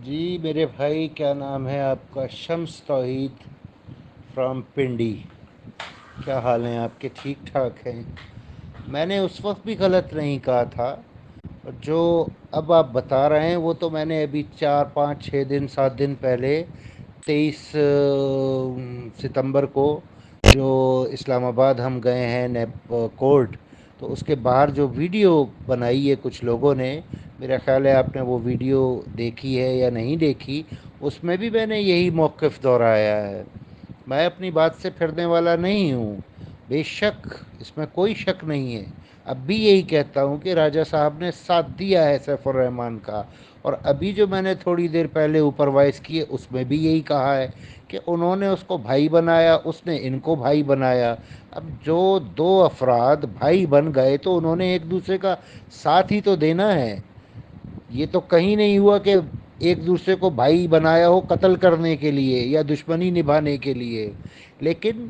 جی میرے بھائی، کیا نام ہے آپ کا؟ شمس توحید فرام پنڈی. کیا حال ہیں آپ کے؟ ٹھیک ٹھاک ہیں؟ میں نے اس وقت بھی غلط نہیں کہا تھا. اور جو اب آپ بتا رہے ہیں وہ تو میں نے ابھی 4 5 6 دن 7 دن پہلے 23 ستمبر کو جو اسلام آباد ہم گئے ہیں کورٹ، تو اس کے باہر جو ویڈیو بنائی ہے کچھ لوگوں نے، میرا خیال ہے آپ نے وہ ویڈیو دیکھی ہے یا نہیں دیکھی. اس میں بھی میں نے یہی موقف دہرایا ہے. میں اپنی بات سے پھرنے والا نہیں ہوں. بے شک اس میں کوئی شک نہیں ہے. اب بھی یہی کہتا ہوں کہ راجہ صاحب نے ساتھ دیا ہے سیف الرحمان کا. اور ابھی جو میں نے تھوڑی دیر پہلے اوپر وائس کی ہے اس میں بھی یہی کہا ہے کہ انہوں نے اس کو بھائی بنایا، اس نے ان کو بھائی بنایا. اب جو دو افراد بھائی بن گئے تو انہوں نے ایک دوسرے کا ساتھ ہی تو دینا ہے. یہ تو کہیں نہیں ہوا کہ ایک دوسرے کو بھائی بنایا ہو قتل کرنے کے لیے یا دشمنی نبھانے کے لیے. لیکن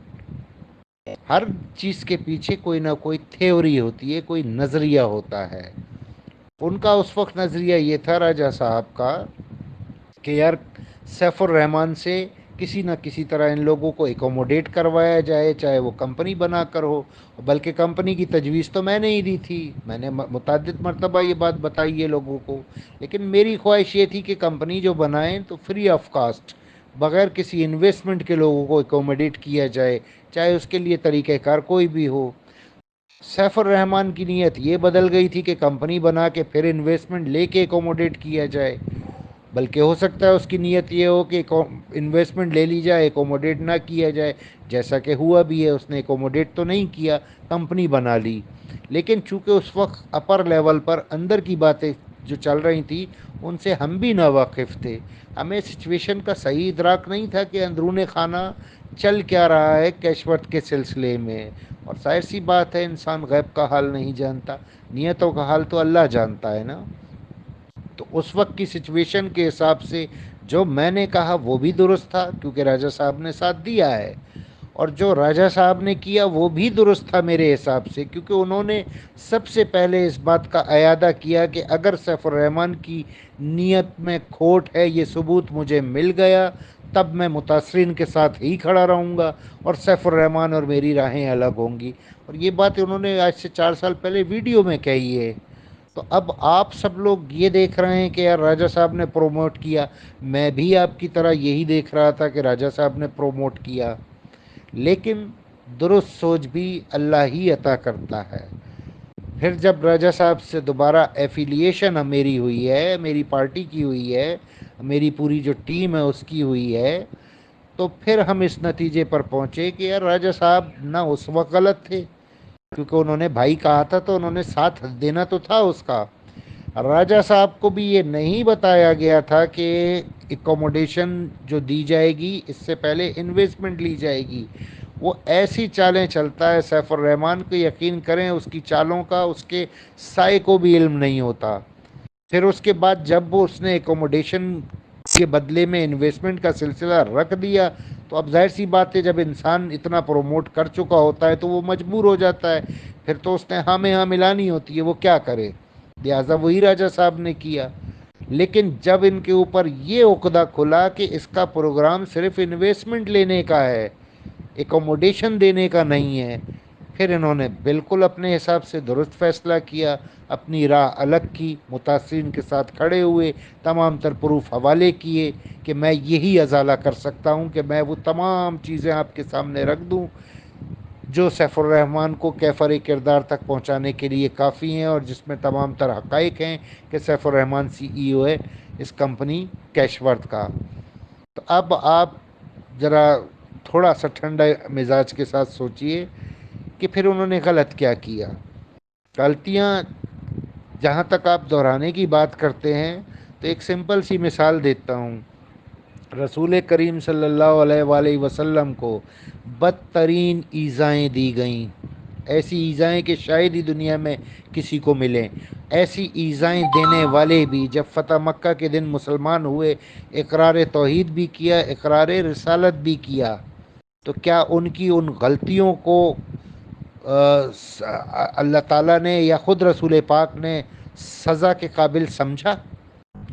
ہر چیز کے پیچھے کوئی نہ کوئی تھیوری ہوتی ہے، کوئی نظریہ ہوتا ہے. ان کا اس وقت نظریہ یہ تھا راجہ صاحب کا کہ یار سیف الرحمان سے کسی نہ کسی طرح ان لوگوں کو ایکوموڈیٹ کروایا جائے، چاہے وہ کمپنی بنا کر ہو. بلکہ کمپنی کی تجویز تو میں نے ہی دی تھی، میں نے متعدد مرتبہ یہ بات بتائی ہے لوگوں کو. لیکن میری خواہش یہ تھی کہ کمپنی جو بنائیں تو فری آف کاسٹ، بغیر کسی انویسٹمنٹ کے لوگوں کو ایکوموڈیٹ کیا جائے، چاہے اس کے لیے طریقہ کار کوئی بھی ہو. سیف الرحمان کی نیت یہ بدل گئی تھی کہ کمپنی بنا کے پھر انویسٹمنٹ لے کے ایکوموڈیٹ کیا جائے. بلکہ ہو سکتا ہے اس کی نیت یہ ہو کہ انویسٹمنٹ لے لی جائے، ایکوموڈیٹ نہ کیا جائے، جیسا کہ ہوا بھی ہے. اس نے ایکوموڈیٹ تو نہیں کیا، کمپنی بنا لی. لیکن چونکہ اس وقت اپر لیول پر اندر کی باتیں جو چل رہی تھیں ان سے ہم بھی ناواقف تھے. ہمیں سچویشن کا صحیح ادراک نہیں تھا کہ اندرون خانہ چل کیا رہا ہے کیش ورتھ کے سلسلے میں. اور ظاہر سی بات ہے انسان غیب کا حال نہیں جانتا، نیتوں کا حال تو اللہ جانتا ہے نا. تو اس وقت کی سچویشن کے حساب سے جو میں نے کہا وہ بھی درست تھا، کیونکہ راجہ صاحب نے ساتھ دیا ہے. اور جو راجہ صاحب نے کیا وہ بھی درست تھا میرے حساب سے، کیونکہ انہوں نے سب سے پہلے اس بات کا اعادہ کیا کہ اگر سیف الرحمان کی نیت میں کھوٹ ہے، یہ ثبوت مجھے مل گیا، تب میں متاثرین کے ساتھ ہی کھڑا رہوں گا اور سیف الرحمان اور میری راہیں الگ ہوں گی. اور یہ بات انہوں نے آج سے 4 سال پہلے ویڈیو میں کہی ہے. تو اب آپ سب لوگ یہ دیکھ رہے ہیں کہ یار راجہ صاحب نے پروموٹ کیا. میں بھی آپ کی طرح یہی دیکھ رہا تھا کہ راجہ صاحب نے پروموٹ کیا. لیکن درست سوچ بھی اللہ ہی عطا کرتا ہے. پھر جب راجہ صاحب سے دوبارہ ایفیلیشن میری ہوئی ہے، میری پارٹی کی ہوئی ہے، میری پوری جو ٹیم ہے اس کی ہوئی ہے، تو پھر ہم اس نتیجے پر پہنچے کہ یار راجہ صاحب نہ اس وقت غلط تھے، کیونکہ انہوں نے بھائی کہا تھا تو انہوں نے ساتھ دینا تو تھا اس کا. راجہ صاحب کو بھی یہ نہیں بتایا گیا تھا کہ ایکوموڈیشن جو دی جائے گی اس سے پہلے انویسٹمنٹ لی جائے گی. وہ ایسی چالیں چلتا ہے سیف الرحمان کو، یقین کریں اس کی چالوں کا اس کے سائے کو بھی علم نہیں ہوتا. پھر اس کے بعد جب وہ اس نے ایکوموڈیشن کے بدلے میں انویسٹمنٹ کا سلسلہ رکھ دیا، تو اب ظاہر سی بات ہے جب انسان اتنا پروموٹ کر چکا ہوتا ہے تو وہ مجبور ہو جاتا ہے. پھر تو اس نے ہاں میں ہاں ملانی ہوتی ہے، وہ کیا کرے. لہٰذا وہی راجہ صاحب نے کیا. لیکن جب ان کے اوپر یہ عقدہ کھلا کہ اس کا پروگرام صرف انویسٹمنٹ لینے کا ہے، ایکوموڈیشن دینے کا نہیں ہے، پھر انہوں نے بالکل اپنے حساب سے درست فیصلہ کیا، اپنی راہ الگ کی، متاثرین کے ساتھ کھڑے ہوئے، تمام تر پروف حوالے کیے کہ میں یہی ازالہ کر سکتا ہوں کہ میں وہ تمام چیزیں آپ کے سامنے رکھ دوں جو سیف الرحمان کو کیفر کردار تک پہنچانے کے لیے کافی ہیں، اور جس میں تمام تر حقائق ہیں کہ سیف الرحمان سی ای او ہے اس کمپنی کیش ورتھ کا. تو اب آپ ذرا تھوڑا سا ٹھنڈا مزاج کے ساتھ سوچئے کہ پھر انہوں نے غلط کیا کیا. غلطیاں جہاں تک آپ دہرانے کی بات کرتے ہیں تو ایک سمپل سی مثال دیتا ہوں. رسول کریم صلی اللہ علیہ وآلہ وسلم کو بدترین ایذائیں دی گئیں، ایسی ایذائیں کہ شاید ہی دنیا میں کسی کو ملیں. ایسی ایذائیں دینے والے بھی جب فتح مکہ کے دن مسلمان ہوئے، اقرار توحید بھی کیا، اقرار رسالت بھی کیا، تو کیا ان کی ان غلطیوں کو اللہ تعالیٰ نے یا خود رسول پاک نے سزا کے قابل سمجھا؟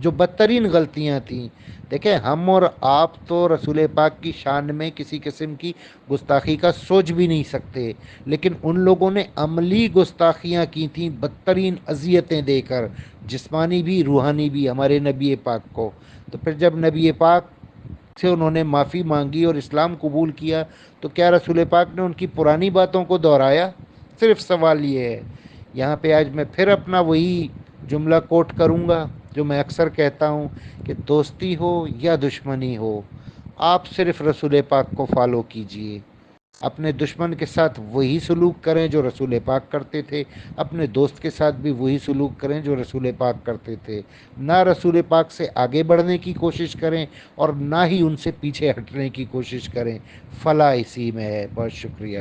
جو بدترین غلطیاں تھیں. دیکھیں ہم اور آپ تو رسول پاک کی شان میں کسی قسم کی گستاخی کا سوچ بھی نہیں سکتے، لیکن ان لوگوں نے عملی گستاخیاں کی تھیں، بدترین اذیتیں دے کر، جسمانی بھی روحانی بھی، ہمارے نبی پاک کو. تو پھر جب نبی پاک سے انہوں نے معافی مانگی اور اسلام قبول کیا، تو کیا رسول پاک نے ان کی پرانی باتوں کو دہرایا؟ صرف سوال یہ ہے. یہاں پہ آج میں پھر اپنا وہی جملہ کوٹ کروں گا جو میں اکثر کہتا ہوں کہ دوستی ہو یا دشمنی ہو، آپ صرف رسول پاک کو فالو کیجئے. اپنے دشمن کے ساتھ وہی سلوک کریں جو رسول پاک کرتے تھے، اپنے دوست کے ساتھ بھی وہی سلوک کریں جو رسول پاک کرتے تھے. نہ رسول پاک سے آگے بڑھنے کی کوشش کریں اور نہ ہی ان سے پیچھے ہٹنے کی کوشش کریں. فلاح اسی میں ہے. بہت شکریہ.